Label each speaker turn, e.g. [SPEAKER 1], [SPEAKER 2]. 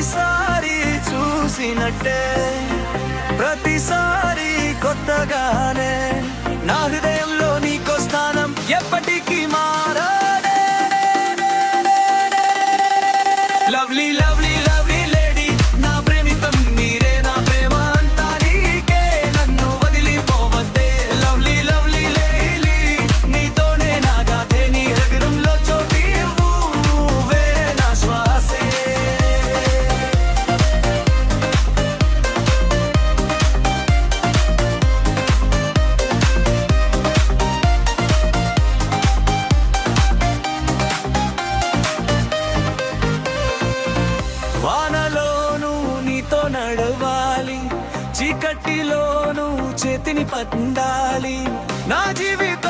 [SPEAKER 1] తొలిసారి చూసినట్టే ప్రతిసారి కొత్తగానే నా హృదయంలో నీకో స్థానం ఎప్పటికీ మారదే. లవ్లీ లవ్లీ లవ్లీ లేడీ, నా ప్రేమితం మీరే, నా ప్రేమ అంతా నీకే, నన్ను వదిలిపోవద్దే. లవ్లీ లవ్లీ లేడీ, నీతోనే నా గాథే, నీ హృదయంలో చోటు ఇవ్వు, నువ్వే నా శ్వాసే. వానలోను నీతో నడవాలి, చీకటిలోను చేతిని పట్టాలి, నా జీవితం